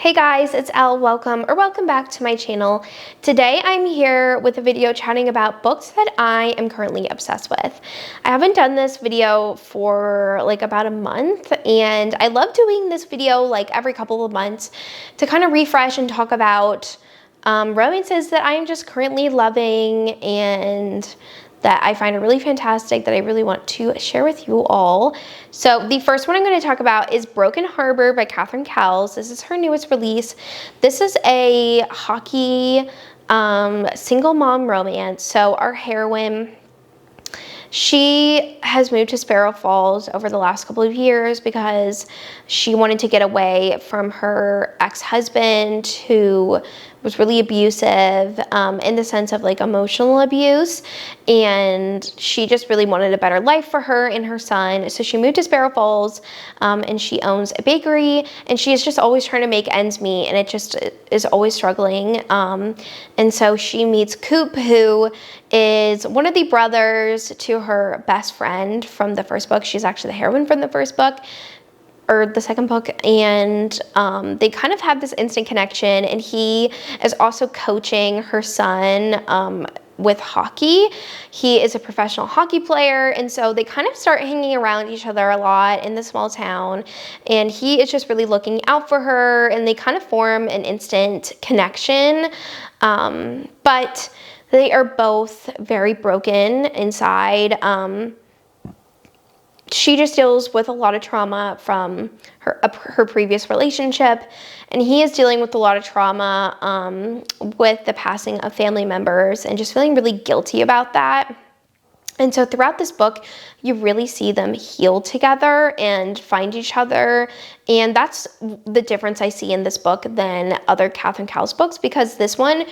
Hey guys, it's Elle. Welcome back to my channel. Today I'm here with a video chatting about books that I am currently obsessed with. I haven't done this video for like about a month, and I love doing this video like every couple of months to kind of refresh and talk about romances that I am just currently loving and that I find are really fantastic that I really want to share with you all. So the first one I'm going to talk about is Broken Harbor by Catherine Cowles. This is her newest release. This is a hockey single mom romance. So our heroine, she has moved to Sparrow Falls over the last couple of years because she wanted to get away from her ex-husband, who was really abusive in the sense of like emotional abuse, and she just really wanted a better life for her and her son. So she moved to Sparrow Falls, and she owns a bakery, and she is just always trying to make ends meet, and it just is always struggling. And so she meets Coop, who is one of the brothers to her best friend from the first book. She's actually the heroine from the first book, or the second book, and they kind of have this instant connection, and he is also coaching her son with hockey. He is a professional hockey player, and so they kind of start hanging around each other a lot in the small town, and he is just really looking out for her, and they kind of form an instant connection, but they are both very broken inside. She just deals with a lot of trauma from her previous relationship, and he is dealing with a lot of trauma with the passing of family members and just feeling really guilty about that. And so throughout this book, you really see them heal together and find each other. And that's the difference I see in this book than other Catherine Cowles books, because this one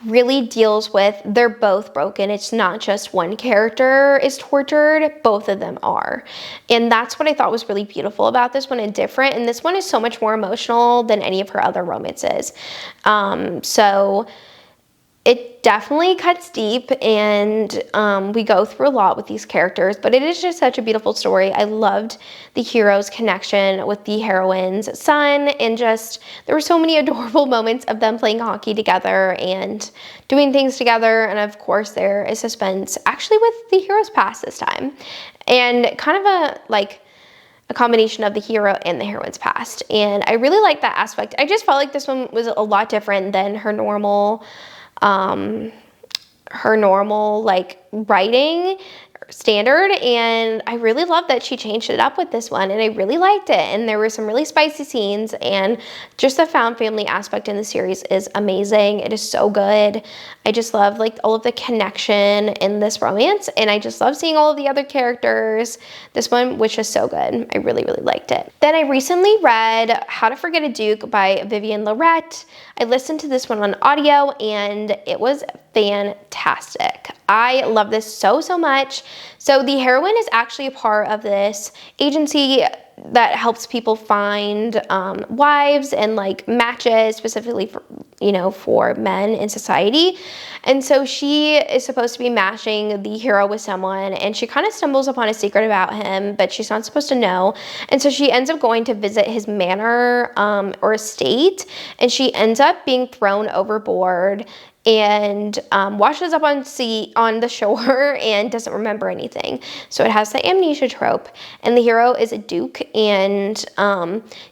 really deals with, they're both broken. It's not just one character is tortured, both of them are. And that's what I thought was really beautiful about this one and different. And this one is so much more emotional than any of her other romances. So it definitely cuts deep, and we go through a lot with these characters, but it is just such a beautiful story. I loved the hero's connection with the heroine's son, and just there were so many adorable moments of them playing hockey together and doing things together. And of course there is suspense actually with the hero's past this time, and kind of a combination of the hero and the heroine's past. And I really like that aspect. I just felt like this one was a lot different than her normal like writing standard, and I really love that she changed it up with this one, and I really liked it. And there were some really spicy scenes, and just the found family aspect in the series is amazing. It is so good. I just love like all of the connection in this romance, and I just love seeing all of the other characters. This one was just so good. I really liked it. Then I recently read How to Forget a Duke by Vivian Lorette. I listened to this one on audio, and it was fantastic. I love this so much. So the heroine is actually a part of this agency that helps people find wives and like matches specifically for, for men in society. And so she is supposed to be matching the hero with someone, and she kind of stumbles upon a secret about him, but she's not supposed to know. And so she ends up going to visit his manor or estate, and she ends up being thrown overboard and washes up on the shore and doesn't remember anything. So it has the amnesia trope, and the hero is a duke, and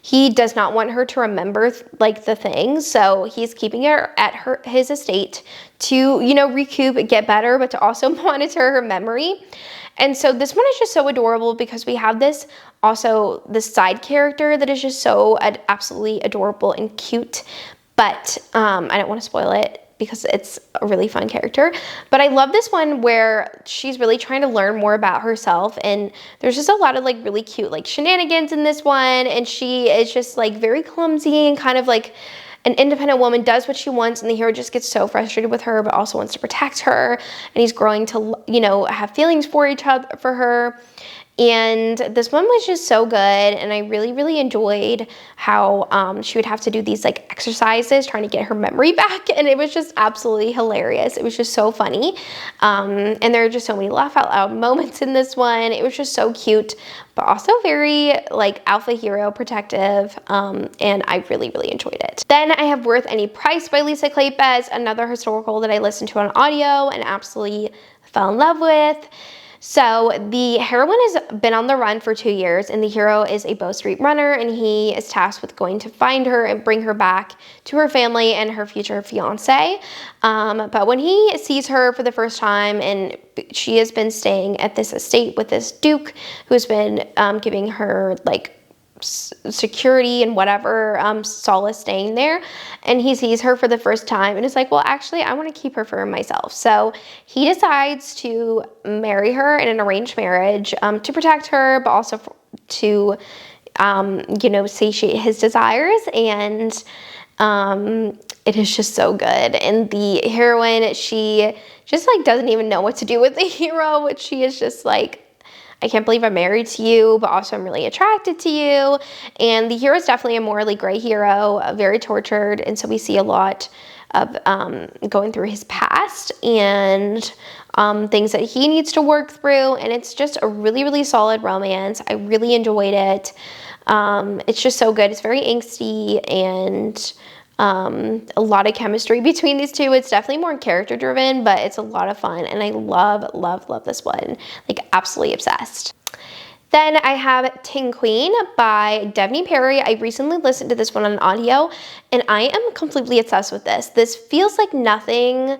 he does not want her to remember like the things, so he's keeping her at his estate to recoup, get better, but to also monitor her memory. And so this one is just so adorable because we have this side character that is just so absolutely adorable and cute, but I don't want to spoil it because it's a really fun character. But I love this one where she's really trying to learn more about herself, and there's just a lot of like really cute like shenanigans in this one, and she is just like very clumsy and kind of like an independent woman, does what she wants, and the hero just gets so frustrated with her but also wants to protect her, and he's growing to have feelings for her. And this one was just so good, and I really, really enjoyed how she would have to do these like exercises trying to get her memory back, and it was just absolutely hilarious. It was just so funny, and there are just so many laugh out loud moments in this one. It was just so cute, but also very like alpha hero protective, and I really, really enjoyed it. Then I have Worth Any Price by Lisa Kleypas, another historical that I listened to on audio and absolutely fell in love with. So the heroine has been on the run for 2 years, and the hero is a Bow Street runner, and he is tasked with going to find her and bring her back to her family and her future fiance. But when he sees her for the first time, and she has been staying at this estate with this duke who's been giving her like security and whatever, solace staying there, and he sees her for the first time and is like, well, actually I want to keep her for myself. So he decides to marry her in an arranged marriage, to protect her, but also to you know, satiate his desires. And it is just so good. And the heroine, she just like doesn't even know what to do with the hero, which she is just like, I can't believe I'm married to you, but also I'm really attracted to you. And the hero is definitely a morally gray hero, very tortured. And so we see a lot of going through his past and things that he needs to work through. And it's just a really, really solid romance. I really enjoyed it. It's just so good. It's very angsty and a lot of chemistry between these two. It's definitely more character driven, but it's a lot of fun, and I love, love, love this one. Like, absolutely obsessed. Then I have Ting Queen by Devney Perry. I recently listened to this one on audio, and I am completely obsessed with this. This feels like nothing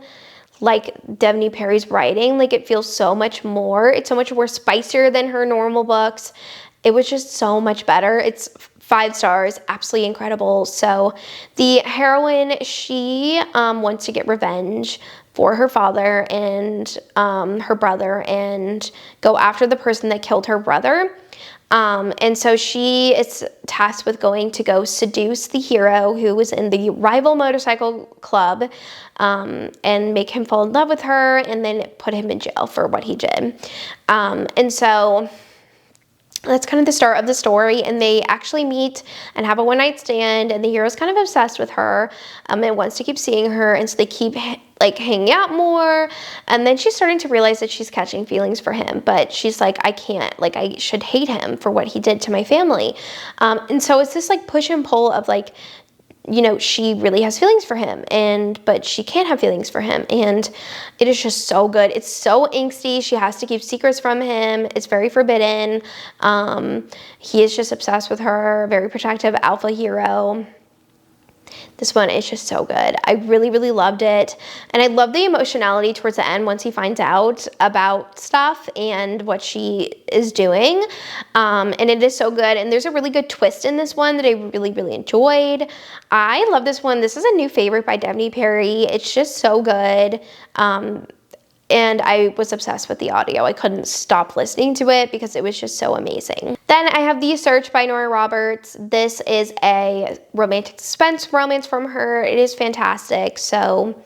like Devney Perry's writing. Like, it feels so much more. It's so much more spicier than her normal books. It was just so much better. It's 5 stars, absolutely incredible. So the heroine, she wants to get revenge for her father and her brother and go after the person that killed her brother. And so she is tasked with going to go seduce the hero who was in the rival motorcycle club, and make him fall in love with her and then put him in jail for what he did. And so that's kind of the start of the story, and they actually meet and have a one-night stand, and the hero's kind of obsessed with her, and wants to keep seeing her, and so they keep like hanging out more, and then she's starting to realize that she's catching feelings for him, but she's like, I can't, like, I should hate him for what he did to my family. And so it's this like push and pull of like, you know, she really has feelings for him, but she can't have feelings for him, and it is just so good. It's so angsty. She has to keep secrets from him. It's very forbidden. He is just obsessed with her, very protective alpha hero. This one is just so good. I really, really loved it. And I love the emotionality towards the end once he finds out about stuff and what she is doing. And it is so good. And there's a really good twist in this one that I really, really enjoyed. I love this one. This is a new favorite by Devney Perry. It's just so good. And I was obsessed with the audio. I couldn't stop listening to it because it was just so amazing. Then I have The Search by Nora Roberts. This is a romantic suspense romance from her. It is fantastic. So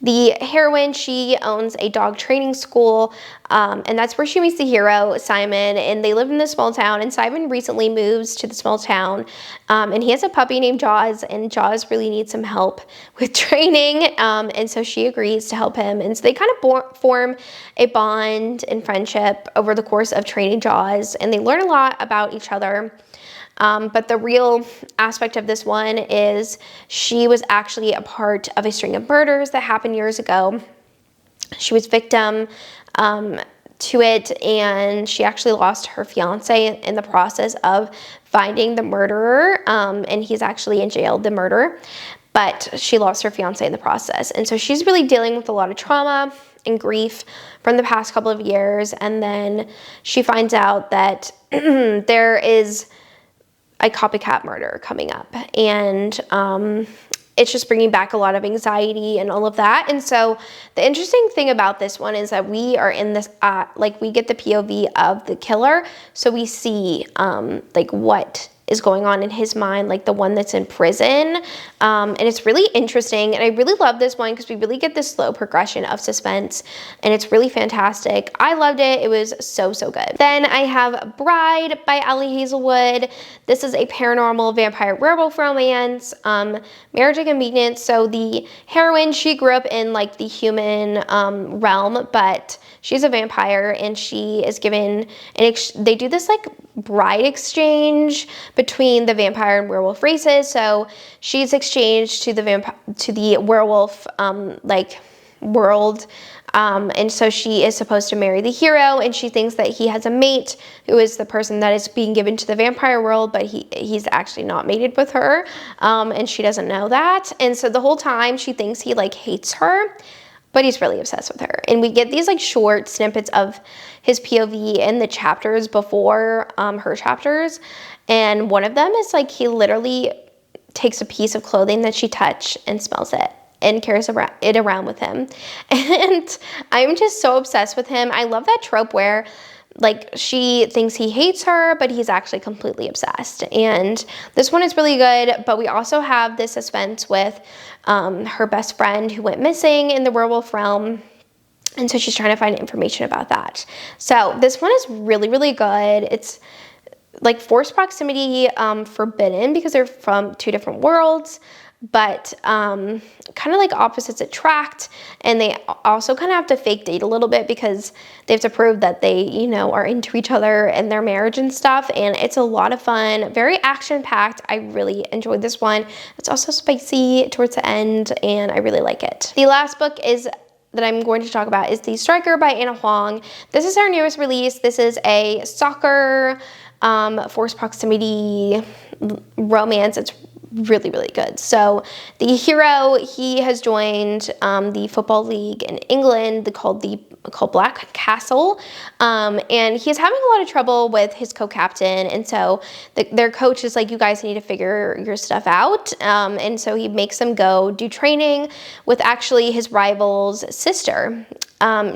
the heroine, she owns a dog training school, and that's where she meets the hero, Simon, and they live in this small town, and Simon recently moves to the small town, and he has a puppy named Jaws, and Jaws really needs some help with training, and so she agrees to help him, and so they kind of form a bond and friendship over the course of training Jaws, and they learn a lot about each other. But the real aspect of this one is she was actually a part of a string of murders that happened years ago. She was victim to it, and she actually lost her fiance in the process of finding the murderer, and he's actually in jail, the murderer, but she lost her fiance in the process. And so she's really dealing with a lot of trauma and grief from the past couple of years, and then she finds out that there is a copycat murder coming up, and it's just bringing back a lot of anxiety and all of that. And so the interesting thing about this one is that we are in this like we get the POV of the killer, so we see like what is going on in his mind, like the one that's in prison. And it's really interesting. And I really love this one because we really get this slow progression of suspense, and it's really fantastic. I loved it. It was so, so good. Then I have Bride by Ali Hazelwood. This is a paranormal vampire werewolf romance, marriage and convenience. So the heroine, she grew up in like the human realm, but she's a vampire, and she is given they do this like bride exchange between the vampire and werewolf races. So she's exchanged to the werewolf like world. And so she is supposed to marry the hero, and she thinks that he has a mate who is the person that is being given to the vampire world, but he's actually not mated with her, and she doesn't know that. And so the whole time she thinks he like hates her, but he's really obsessed with her. And we get these like short snippets of his POV in the chapters before her chapters, and one of them is like he literally takes a piece of clothing that she touched and smells it and carries it around with him. And I'm just so obsessed with him. I love that trope where like she thinks he hates her, but he's actually completely obsessed. And this one is really good, but we also have this suspense with her best friend who went missing in the werewolf realm. And so she's trying to find information about that. So this one is really, really good. It's like forced proximity forbidden because they're from two different worlds, but kind of like opposites attract, and they also kind of have to fake date a little bit because they have to prove that they, you know, are into each other and their marriage and stuff. And it's a lot of fun, very action-packed. I really enjoyed this one. It's also spicy towards the end, and I really like it. The last book that I'm going to talk about is The Striker by Anna Huang. This is our newest release. This is a soccer forced proximity romance. It's really, really good. So the hero, he has joined the football league in England called Black Castle, and he's having a lot of trouble with his co-captain, and so their coach is like, you guys need to figure your stuff out, and so he makes them go do training with actually his rival's sister.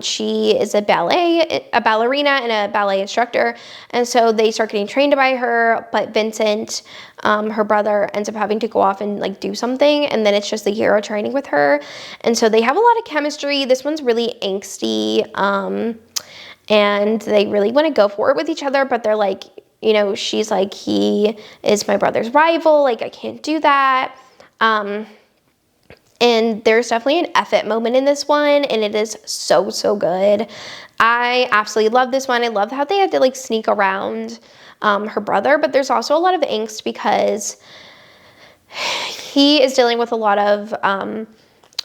She is a ballerina and a ballet instructor, and so they start getting trained by her, but Vincent, her brother, ends up having to go off and like do something, and then it's just the hero training with her, and so they have a lot of chemistry. This one's really angsty, and they really want to go for it with each other, but they're like, you know, she's like, he is my brother's rival, like I can't do that. And there's definitely an F it moment in this one, and it is so, so good. I absolutely love this one. I love how they had to like sneak around her brother, but there's also a lot of angst because he is dealing with a lot of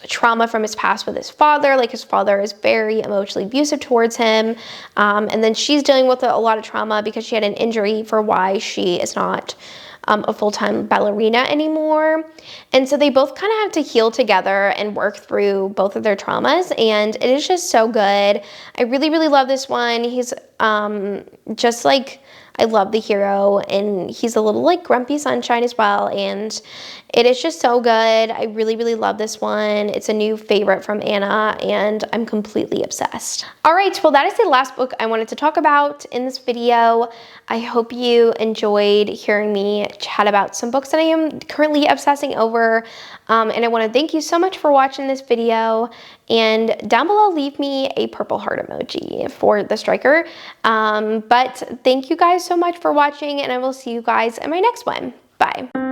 trauma from his past with his father. Like his father is very emotionally abusive towards him, and then she's dealing with a lot of trauma because she had an injury for why she is not a full-time ballerina anymore. And so they both kind of have to heal together and work through both of their traumas, and it is just so good. I really, really love this one. He's just like, I love the hero, and he's a little like grumpy sunshine as well, and it is just so good. I really, really love this one. It's a new favorite from Anna, and I'm completely obsessed. All right, well, that is the last book I wanted to talk about in this video. I hope you enjoyed hearing me chat about some books that I am currently obsessing over, and I want to thank you so much for watching this video, and down below leave me a purple heart emoji for The Striker. But thank you guys so much for watching, and I will see you guys in my next one. Bye.